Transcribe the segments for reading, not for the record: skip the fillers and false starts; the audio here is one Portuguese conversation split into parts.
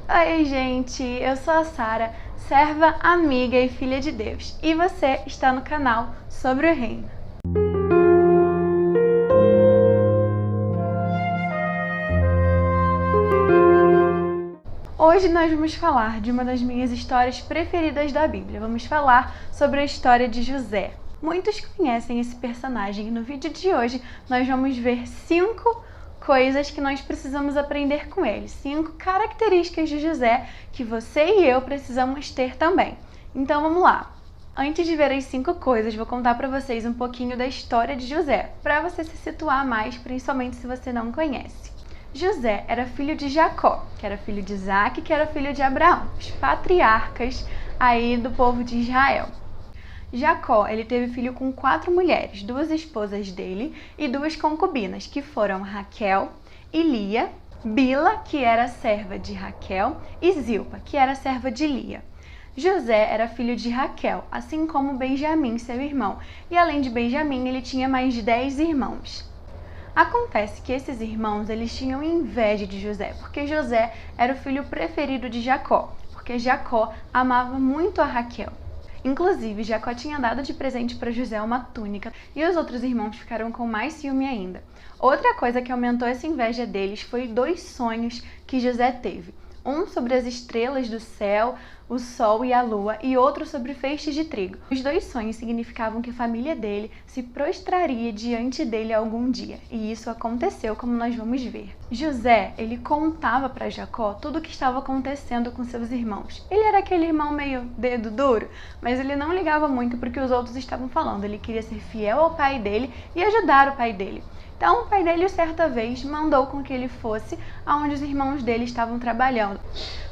Oi, gente! Eu sou a Sara, serva, amiga e filha de Deus. E você está no canal Sobre o Reino. Hoje nós vamos falar de uma das minhas histórias preferidas da Bíblia. Vamos falar sobre a história de José. Muitos conhecem esse personagem e no vídeo de hoje nós vamos ver 5 coisas que nós precisamos aprender com ele. 5 características de José que você e eu precisamos ter também. Então vamos lá. Antes de ver as 5 coisas, vou contar para vocês um pouquinho da história de José, para você se situar mais, principalmente se você não conhece. José era filho de Jacó, que era filho de Isaac, que era filho de Abraão, os patriarcas aí do povo de Israel. Jacó, ele teve filho com 4 mulheres, 2 esposas dele e 2 concubinas, que foram Raquel e Lia, Bila, que era serva de Raquel, e Zilpa, que era serva de Lia. José era filho de Raquel, assim como Benjamim, seu irmão, e além de Benjamim, ele tinha mais de 10 irmãos. Acontece que esses irmãos, eles tinham inveja de José, porque José era o filho preferido de Jacó, porque Jacó amava muito a Raquel. Inclusive, Jacó tinha dado de presente para José uma túnica e os outros irmãos ficaram com mais ciúme ainda. Outra coisa que aumentou essa inveja deles foi 2 sonhos que José teve. Um sobre as estrelas do céu, o sol e a lua, e outro sobre feixes de trigo. Os 2 sonhos significavam que a família dele se prostraria diante dele algum dia, e isso aconteceu, como nós vamos ver. José, ele contava para Jacó tudo o que estava acontecendo com seus irmãos. Ele era aquele irmão meio dedo duro, mas ele não ligava muito para o que os outros estavam falando. Ele queria ser fiel ao pai dele e ajudar o pai dele. Então, o pai dele, certa vez, mandou com que ele fosse aonde os irmãos dele estavam trabalhando.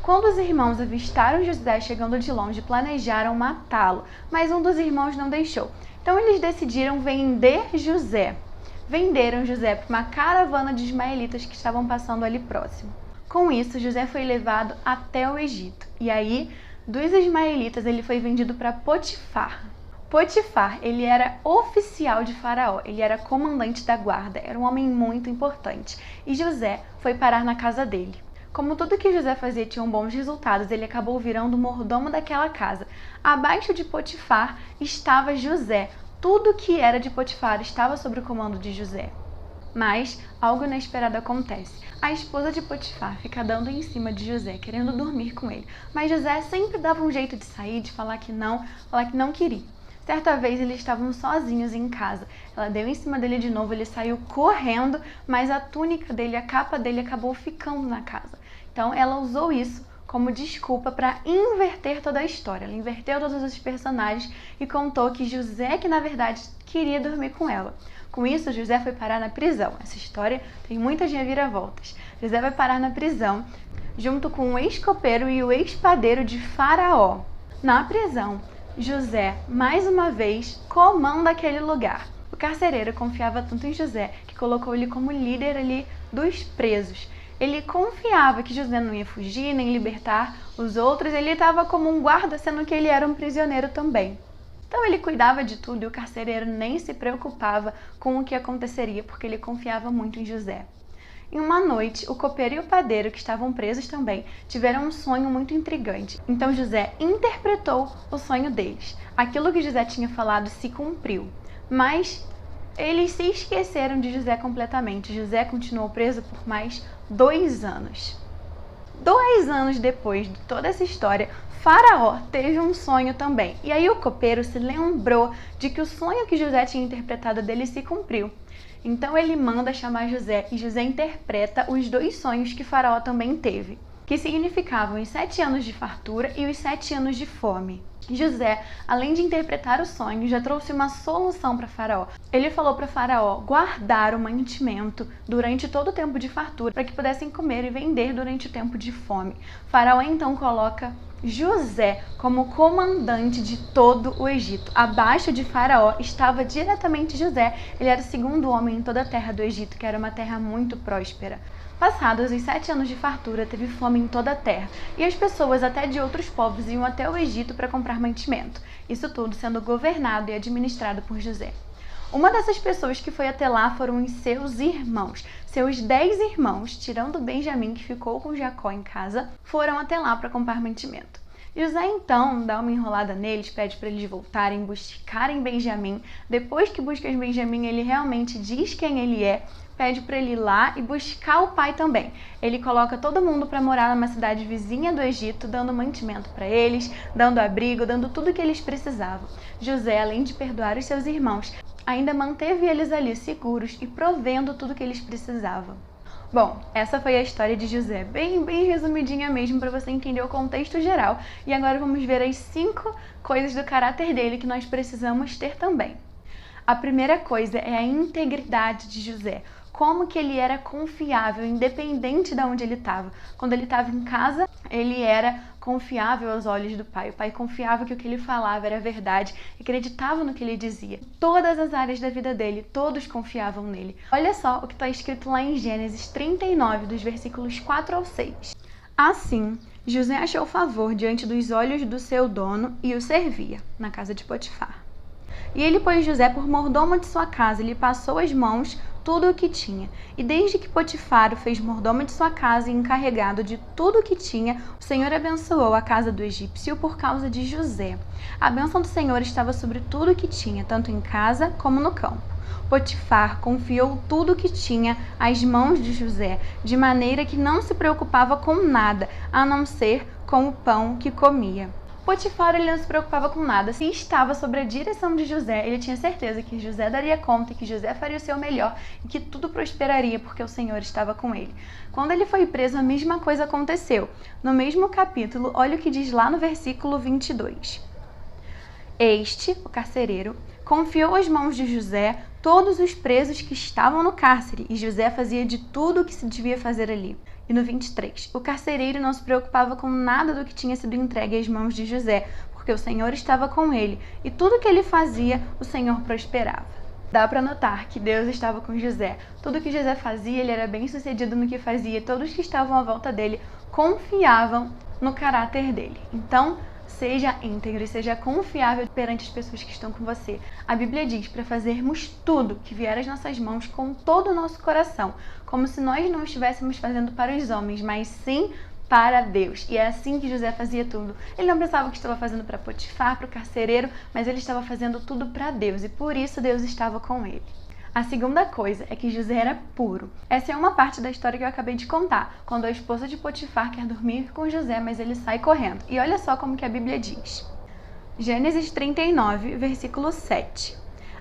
Quando os irmãos avistaram José chegando de longe, planejaram matá-lo, mas um dos irmãos não deixou. Então, eles decidiram vender José. Venderam José para uma caravana de ismaelitas que estavam passando ali próximo. Com isso, José foi levado até o Egito. E aí, dos ismaelitas, ele foi vendido para Potifar. Potifar, ele era oficial de Faraó, ele era comandante da guarda, era um homem muito importante. E José foi parar na casa dele. Como tudo que José fazia tinha bons resultados, ele acabou virando o mordomo daquela casa. Abaixo de Potifar estava José. Tudo que era de Potifar estava sob o comando de José. Mas algo inesperado acontece. A esposa de Potifar fica dando em cima de José, querendo dormir com ele. Mas José sempre dava um jeito de sair, de falar que não queria. Certa vez eles estavam sozinhos em casa. Ela deu em cima dele de novo, ele saiu correndo, mas a túnica dele, a capa dele acabou ficando na casa. Então ela usou isso como desculpa para inverter toda a história. Ela inverteu todos os personagens e contou que José, que na verdade queria dormir com ela. Com isso, José foi parar na prisão. Essa história tem muitas reviravoltas. José vai parar na prisão junto com o ex-copeiro e o ex-padeiro de Faraó. Na prisão, José, mais uma vez, comanda aquele lugar. O carcereiro confiava tanto em José que colocou ele como líder ali dos presos. Ele confiava que José não ia fugir nem libertar os outros, ele estava como um guarda, sendo que ele era um prisioneiro também. Então ele cuidava de tudo e o carcereiro nem se preocupava com o que aconteceria, porque ele confiava muito em José. Em uma noite, o copeiro e o padeiro, que estavam presos também, tiveram um sonho muito intrigante. Então José interpretou o sonho deles. Aquilo que José tinha falado se cumpriu, mas eles se esqueceram de José completamente. José continuou preso por mais 2 anos. 2 anos depois de toda essa história, Faraó teve um sonho também. E aí o copeiro se lembrou de que o sonho que José tinha interpretado dele se cumpriu. Então ele manda chamar José e José interpreta os 2 sonhos que Faraó também teve, que significavam os 7 anos de fartura e os 7 anos de fome. José, além de interpretar o sonho, já trouxe uma solução para Faraó. Ele falou para Faraó guardar o mantimento durante todo o tempo de fartura, para que pudessem comer e vender durante o tempo de fome. Faraó então coloca José como comandante de todo o Egito. Abaixo de Faraó estava diretamente José. Ele era o 2º homem em toda a terra do Egito, que era uma terra muito próspera. Passados os 7 anos de fartura, teve fome em toda a terra, e as pessoas até de outros povos iam até o Egito para comprar mantimento. Isso tudo sendo governado e administrado por José. Uma dessas pessoas que foi até lá foram os seus irmãos. Seus 10 irmãos, tirando Benjamim, que ficou com Jacó em casa, foram até lá para comprar mantimento. José então dá uma enrolada neles, pede para eles voltarem, buscarem Benjamim. Depois que buscam Benjamim, ele realmente diz quem ele é, pede para ele ir lá e buscar o pai também. Ele coloca todo mundo para morar numa cidade vizinha do Egito, dando mantimento para eles, dando abrigo, dando tudo o que eles precisavam. José, além de perdoar os seus irmãos, ainda manteve eles ali seguros e provendo tudo o que eles precisavam. Bom, essa foi a história de José, bem resumidinha mesmo para você entender o contexto geral. E agora vamos ver as 5 coisas do caráter dele que nós precisamos ter também. A primeira coisa é a integridade de José. Como que ele era confiável, independente de onde ele estava. Quando ele estava em casa, ele era confiável aos olhos do pai. O pai confiava que o que ele falava era verdade, acreditava no que ele dizia. Todas as áreas da vida dele, todos confiavam nele. Olha só o que está escrito lá em Gênesis 39, dos versículos 4 ao 6. Assim, José achou favor diante dos olhos do seu dono e o servia, na casa de Potifar. E ele pôs José por mordomo de sua casa e lhe passou às mãos tudo o que tinha. E desde que Potifar o fez mordomo de sua casa e encarregado de tudo o que tinha, o Senhor abençoou a casa do egípcio por causa de José. A bênção do Senhor estava sobre tudo o que tinha, tanto em casa como no campo. Potifar confiou tudo o que tinha às mãos de José, de maneira que não se preocupava com nada, a não ser com o pão que comia. Potifar, ele não se preocupava com nada. Se estava sob a direção de José, ele tinha certeza que José daria conta e que José faria o seu melhor e que tudo prosperaria porque o Senhor estava com ele. Quando ele foi preso, a mesma coisa aconteceu. No mesmo capítulo, olha o que diz lá no versículo 22. Este, o carcereiro, confiou às mãos de José todos os presos que estavam no cárcere, e José fazia de tudo o que se devia fazer ali. E no 23, o carcereiro não se preocupava com nada do que tinha sido entregue às mãos de José, porque o Senhor estava com ele, e tudo que ele fazia, o Senhor prosperava. Dá para notar que Deus estava com José. Tudo que José fazia, ele era bem sucedido no que fazia, e todos que estavam à volta dele confiavam no caráter dele. Então, seja íntegro e seja confiável perante as pessoas que estão com você. A Bíblia diz para fazermos tudo que vier às nossas mãos com todo o nosso coração, como se nós não estivéssemos fazendo para os homens, mas sim para Deus. E é assim que José fazia tudo. Ele não pensava que estava fazendo para Potifar, para o carcereiro, mas ele estava fazendo tudo para Deus, e por isso Deus estava com ele. A segunda coisa é que José era puro. Essa é uma parte da história que eu acabei de contar, quando a esposa de Potifar quer dormir com José, mas ele sai correndo. E olha só como que a Bíblia diz. Gênesis 39, versículo 7.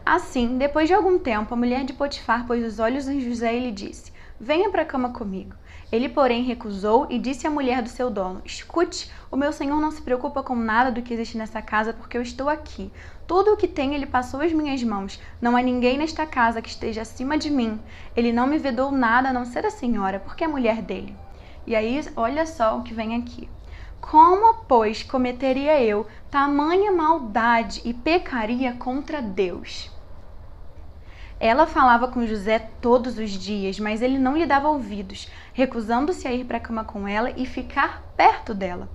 Assim, depois de algum tempo, a mulher de Potifar pôs os olhos em José e lhe disse: venha para a cama comigo. Ele, porém, recusou e disse à mulher do seu dono: escute, o meu senhor não se preocupa com nada do que existe nessa casa, porque eu estou aqui. Tudo o que tem ele passou às minhas mãos. Não há ninguém nesta casa que esteja acima de mim. Ele não me vedou nada a não ser a senhora, porque é mulher dele. E aí, olha só o que vem aqui. Como, pois, cometeria eu tamanha maldade e pecaria contra Deus? Ela falava com José todos os dias, mas ele não lhe dava ouvidos, recusando-se a ir para a cama com ela e ficar perto dela.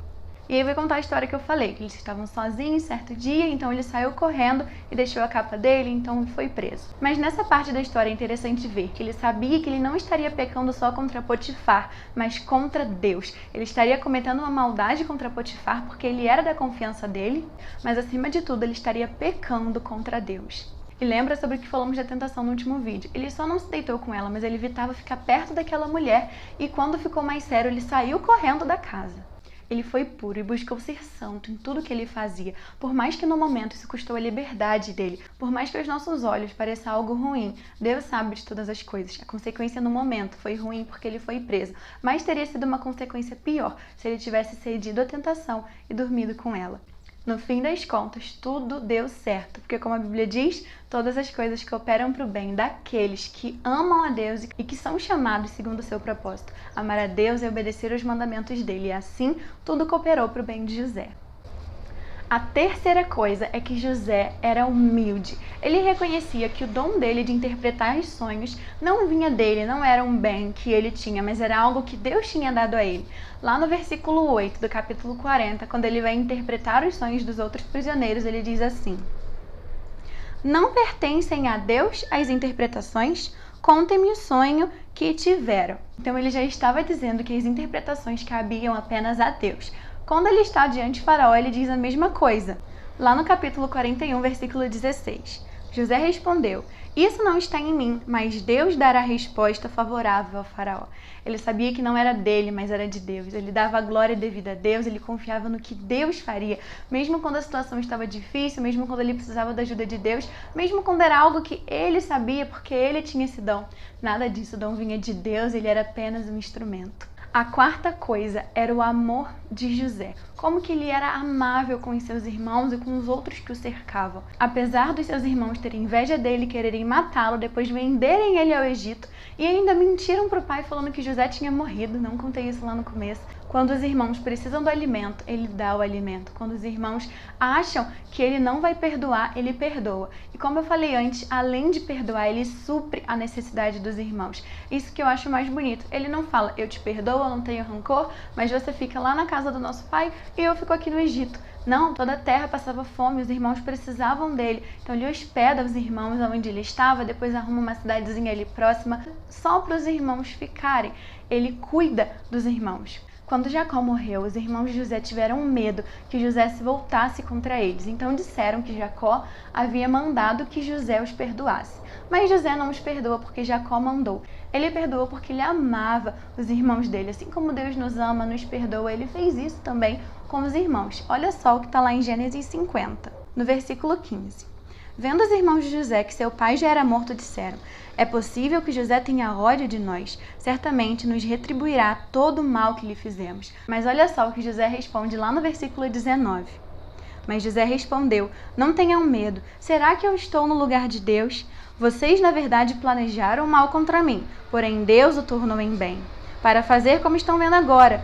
E aí vai contar a história que eu falei, que eles estavam sozinhos certo dia, então ele saiu correndo e deixou a capa dele, então foi preso. Mas nessa parte da história é interessante ver que ele sabia que ele não estaria pecando só contra Potifar, mas contra Deus. Ele estaria cometendo uma maldade contra Potifar porque ele era da confiança dele, mas acima de tudo ele estaria pecando contra Deus. E lembra sobre o que falamos da tentação no último vídeo. Ele só não se deitou com ela, mas ele evitava ficar perto daquela mulher, e quando ficou mais sério, ele saiu correndo da casa. Ele foi puro e buscou ser santo em tudo que ele fazia, por mais que no momento isso custou a liberdade dele, por mais que aos nossos olhos pareça algo ruim. Deus sabe de todas as coisas. A consequência no momento foi ruim porque ele foi preso, mas teria sido uma consequência pior se ele tivesse cedido à tentação e dormido com ela. No fim das contas, tudo deu certo, porque como a Bíblia diz, todas as coisas cooperam para o bem daqueles que amam a Deus e que são chamados segundo o seu propósito. Amar a Deus e obedecer aos mandamentos dele, e assim tudo cooperou para o bem de José. A terceira coisa é que José era humilde. Ele reconhecia que o dom dele de interpretar os sonhos não vinha dele, não era um bem que ele tinha, mas era algo que Deus tinha dado a ele. Lá no versículo 8 do capítulo 40, quando ele vai interpretar os sonhos dos outros prisioneiros, ele diz assim: Não pertencem a Deus as interpretações? Contem-me o sonho que tiveram. Então ele já estava dizendo que as interpretações cabiam apenas a Deus. Quando ele está diante de Faraó, ele diz a mesma coisa. Lá no capítulo 41, versículo 16. José respondeu: isso não está em mim, mas Deus dará resposta favorável ao Faraó. Ele sabia que não era dele, mas era de Deus. Ele dava a glória devida a Deus, ele confiava no que Deus faria. Mesmo quando a situação estava difícil, mesmo quando ele precisava da ajuda de Deus, mesmo quando era algo que ele sabia, porque ele tinha esse dom. Nada disso, o dom vinha de Deus, ele era apenas um instrumento. A quarta coisa era o amor de José. Como que ele era amável com os seus irmãos e com os outros que o cercavam. Apesar dos seus irmãos terem inveja dele, quererem matá-lo, depois venderem ele ao Egito e ainda mentiram para o pai falando que José tinha morrido. Não contei isso lá no começo. Quando os irmãos precisam do alimento, ele dá o alimento. Quando os irmãos acham que ele não vai perdoar, ele perdoa. E como eu falei antes, além de perdoar, ele supre a necessidade dos irmãos. Isso que eu acho mais bonito. Ele não fala, eu te perdoo, eu não tenho rancor, mas você fica lá na casa do nosso pai e eu fico aqui no Egito. Não, toda a terra passava fome, os irmãos precisavam dele. Então ele hospeda os irmãos onde ele estava, depois arruma uma cidadezinha ali próxima, só para os irmãos ficarem. Ele cuida dos irmãos. Quando Jacó morreu, os irmãos de José tiveram medo que José se voltasse contra eles. Então disseram que Jacó havia mandado que José os perdoasse. Mas José não os perdoa porque Jacó mandou. Ele perdoou porque ele amava os irmãos dele. Assim como Deus nos ama, nos perdoa, ele fez isso também com os irmãos. Olha só o que está lá em Gênesis 50, no versículo 15. Vendo os irmãos de José que seu pai já era morto, disseram: é possível que José tenha ódio de nós. Certamente nos retribuirá todo o mal que lhe fizemos. Mas olha só o que José responde lá no versículo 19. Mas José respondeu: não tenham medo. Será que eu estou no lugar de Deus? Vocês, na verdade, planejaram mal contra mim, porém Deus o tornou em bem, para fazer como estão vendo agora,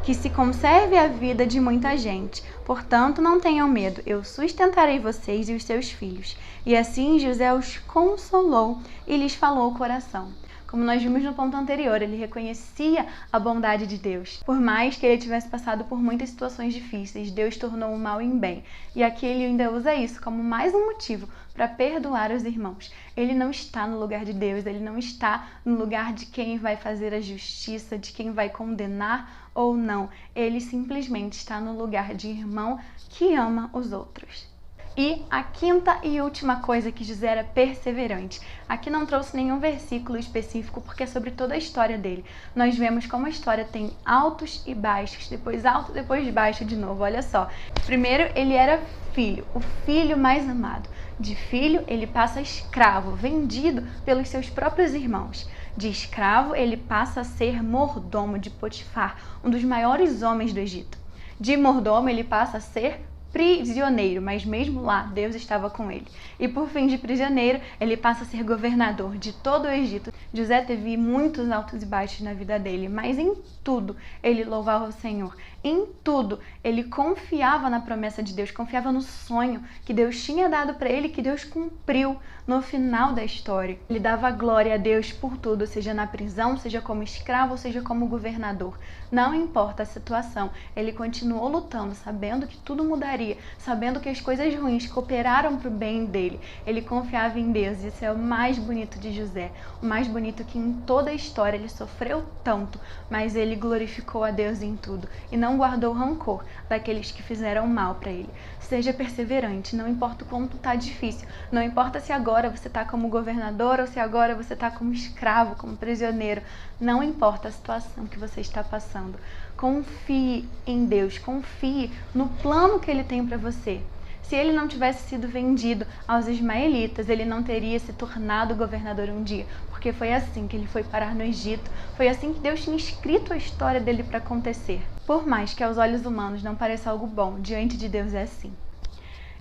que se conserve a vida de muita gente. Portanto, não tenham medo, eu sustentarei vocês e os seus filhos. E assim José os consolou e lhes falou o coração. Como nós vimos no ponto anterior, ele reconhecia a bondade de Deus. Por mais que ele tivesse passado por muitas situações difíceis, Deus tornou o mal em bem. E aqui ele ainda usa isso como mais um motivo para perdoar os irmãos. Ele não está no lugar de Deus, ele não está no lugar de quem vai fazer a justiça, de quem vai condenar ou não. Ele simplesmente está no lugar de irmão que ama os outros. E a quinta e última coisa que José era perseverante. Aqui não trouxe nenhum versículo específico porque é sobre toda a história dele. Nós vemos como a história tem altos e baixos, depois alto, depois baixo de novo. Olha só. Primeiro ele era filho, o filho mais amado. De filho ele passa a escravo, vendido pelos seus próprios irmãos. De escravo ele passa a ser mordomo de Potifar, um dos maiores homens do Egito. De mordomo ele passa a ser prisioneiro, mas mesmo lá Deus estava com ele. E por fim, de prisioneiro, ele passa a ser governador de todo o Egito. José teve muitos altos e baixos na vida dele, mas em tudo ele louvava o Senhor. Em tudo ele confiava na promessa de Deus, confiava no sonho que Deus tinha dado para ele, que Deus cumpriu no final da história. Ele dava glória a Deus por tudo, seja na prisão, seja como escravo, seja como governador. Não importa a situação, ele continuou lutando, sabendo que tudo mudaria, sabendo que as coisas ruins cooperaram para o bem dele. Ele confiava em Deus. Isso é o mais bonito de José. O mais bonito que em toda a história ele sofreu tanto, mas ele glorificou a Deus em tudo e não guardou rancor daqueles que fizeram mal para ele. Seja perseverante, não importa o quanto está difícil, não importa se agora você está como governador ou se agora você está como escravo, como prisioneiro, não importa a situação que você está passando. Confie em Deus, confie no plano que Ele tem para você. Se ele não tivesse sido vendido aos ismaelitas, ele não teria se tornado governador um dia, porque foi assim que ele foi parar no Egito, foi assim que Deus tinha escrito a história dele para acontecer. Por mais que aos olhos humanos não pareça algo bom, diante de Deus é assim.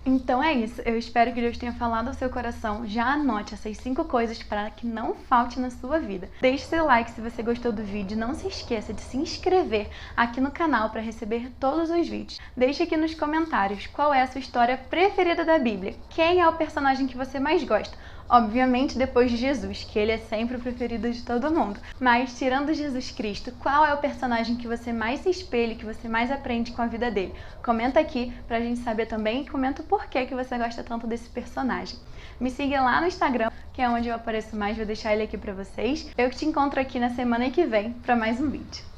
Então é isso, eu espero que Deus tenha falado ao seu coração. Já anote essas 5 coisas para que não falte na sua vida. Deixe seu like se você gostou do vídeo, não se esqueça de se inscrever aqui no canal para receber todos os vídeos. Deixe aqui nos comentários qual é a sua história preferida da Bíblia, quem é o personagem que você mais gosta, Obviamente depois de Jesus, que ele é sempre o preferido de todo mundo. Mas tirando Jesus Cristo, qual é o personagem que você mais se espelha, que você mais aprende com a vida dele? Comenta aqui pra gente saber também e comenta o porquê que você gosta tanto desse personagem. Me siga lá no Instagram, que é onde eu apareço mais, vou deixar ele aqui pra vocês. Eu te encontro aqui na semana que vem pra mais um vídeo.